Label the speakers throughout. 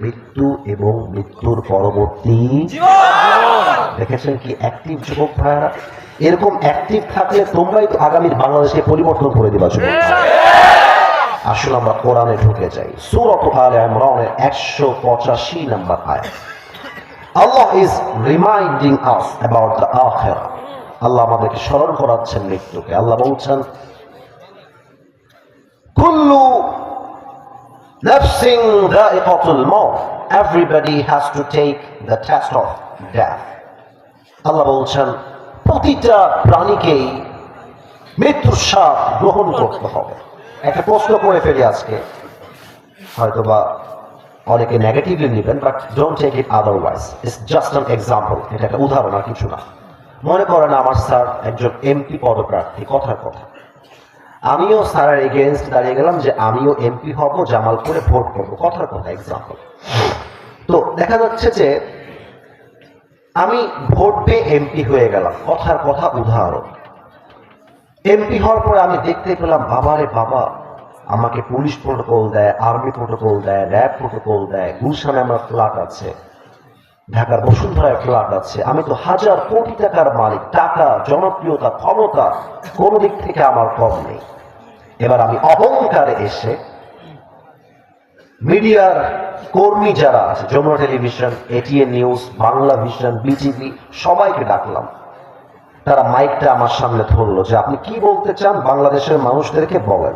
Speaker 1: মৃত্যু এবং মৃত্যুর পরবর্তী দেখেছেন কি অ্যাক্টিভ যুবক ভাইয়ারা? এরকম অ্যাক্টিভ থাকলে তোমরাই তো আগামীর বাংলাদেশকে পরিবর্তন করে দিবা যুবক ভাইয়া। আসুন আমরা কোরআনে ঢুকে যাই। সূরা আলে ইমরানের 185 নম্বর আয়াত। Allah is reminding us about the akhira. Allah আমাদেরকে স্মরণ করাচ্ছেন মৃত্যুকে। আল্লাহ বলছেন, কুল্লু নাফসিন যায়িকাতুল মাউত, everybody has to take the test of death. Allah বলছেন প্রতিটা প্রাণীকেই মৃত্যুর স্বাদ গ্রহণ করতে হবে। একটা প্রশ্ন করে ফেলি আজকে, হয়তোবা অনেকে নেগেটিভলি নেবেন, but don't take it otherwise. It's just an example. এটা একটা উদাহরণ আর কিছু না। মনে করেন আমার স্যার একজন এমপি পদপ্রার্থী, কথার কথা। আমিও স্যারের এগেইনস্ট দাঁড়িয়ে গেলাম যে আমিও এমপি হব, জামালপুরে ভোট করবো, কথার কথা এক্সাম্পল। তো দেখা যাচ্ছে যে আমি ভোট পেয়ে এমপি হয়ে গেলাম, কথার কথা উদাহরণ। এমপি হওয়ার পরে আমি দেখতে পেলাম বাবারে বাবা, আমাকে পুলিশ প্রোটোকল দেয়, আর্মি প্রোটোকল দেয়, র্যাব প্রোটোকল দেয়, গুলশানে আমার ফ্ল্যাট আছে, ঢাকার বসুন্ধরায় ফ্ল্যাট আছে। আমি তো হাজার কোটি টাকার মালিক, টাকা, জনপ্রিয়তা, ক্ষমতা কোনো দিক থেকে আমার কম নেই। এবার আমি অহংকারে এসে মিডিয়ার কর্মী যারা আছে, Jamuna television, ATN news, Bangla vision, BTV, সবাইকে ডাকলাম। তারা মাইকটা আমার সামনে ধরলো যে আপনি কি বলতে চান বাংলাদেশের মানুষদেরকে বলেন।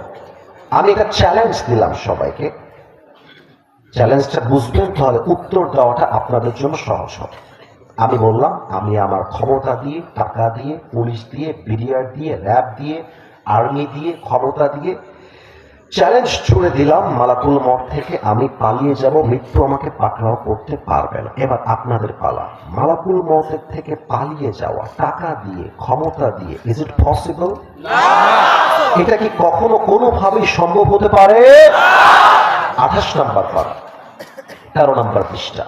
Speaker 1: আমি একটা চ্যালেঞ্জ দিলাম সবাইকে। চ্যালেঞ্জটা বুঝবেন, তাহলে উত্তর দেওয়াটা আপনাদের জন্য সহজ হবে। আমি বললাম আমি আমার ক্ষমতা দিয়ে, টাকা দিয়ে, পুলিশ দিয়ে, বিডিআর দিয়ে, র্যাব দিয়ে, আর্মি দিয়ে, ক্ষমতা দিয়ে চ্যালেঞ্জ ছুড়ে দিলাম মালাকুল মউত থেকে আমি পালিয়ে যাব, মৃত্যু আমাকে পাকড়াও করতে পারবে না। এবার আপনাদের পালা। মালাকুল মউতের থেকে পালিয়ে যাওয়া টাকা দিয়ে, ক্ষমতা দিয়ে, ইজ ইট পসিবল? এটা কি কখনো কোনোভাবেই সম্ভব হতে পারে? 28 নম্বর পারা, 13 নম্বর পৃষ্ঠা,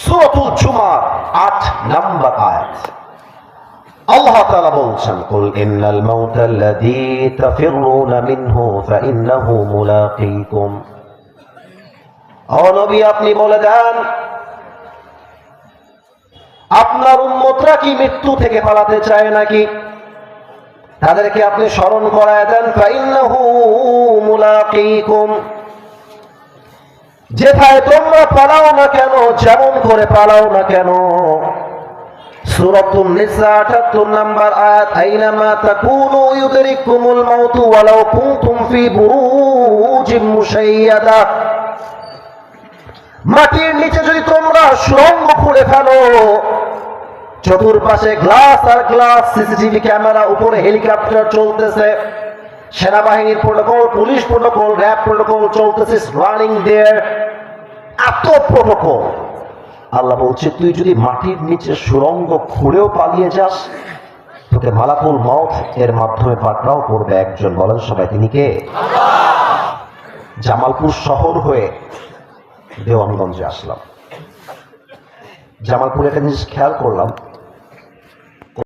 Speaker 1: সূরাতুল জুমার 8 নম্বর আয়াত। আল্লাহ তাআলা বলছেন, কুল ইন্নাল মাউতাল্লাযী তাফিরুনা মিনহু ফাইন্নাহু মুলাকীকুম। ও নবী, আপনি বলে দেন আপনার উম্মতরা কি মৃত্যু থেকে পালাতে চায় নাকি? তাদেরকে আপনি স্মরণ করায় দেন, ফাইন্নাহু মুলাকীকুম। যেথায় তোমরা পালাও না কেন, যেমন করে পালাও না কেন, সূরাতুন নিসা 78 নম্বর আয়াত, আইনামা তাকুনু ইউদরিকুমুল মাউতু ওয়ালাউ কুনতুম ফি বুরুজিম মুশাইয়াদা। মাটির নিচে যদি তোমরা সুড়ঙ্গ খুঁড়ে ফেলো, চতুর্পাশে গ্লাস আর গ্লাস, সিসিটিভি ক্যামেরা, উপরে হেলিকপ্টার চলতেছে, সেনাবাহিনীর protocol, police protocol, RAB protocol চলতেছে, রানিং দেয়ার, এত প্রোটোকল। আল্লাহ বলছে তুই যদি মাটির নিচে সুড়ঙ্গ খুঁড়েও পালিয়ে যাস, তোকে মালাকুল মউত এর মাধ্যমে পাকড়াও করবে একজন। বলেন সবাই, তিনি কে? জামালপুর শহর হয়ে দেওয়ানগঞ্জে আসলাম। জামালপুরে একটা জিনিস খেয়াল করলাম,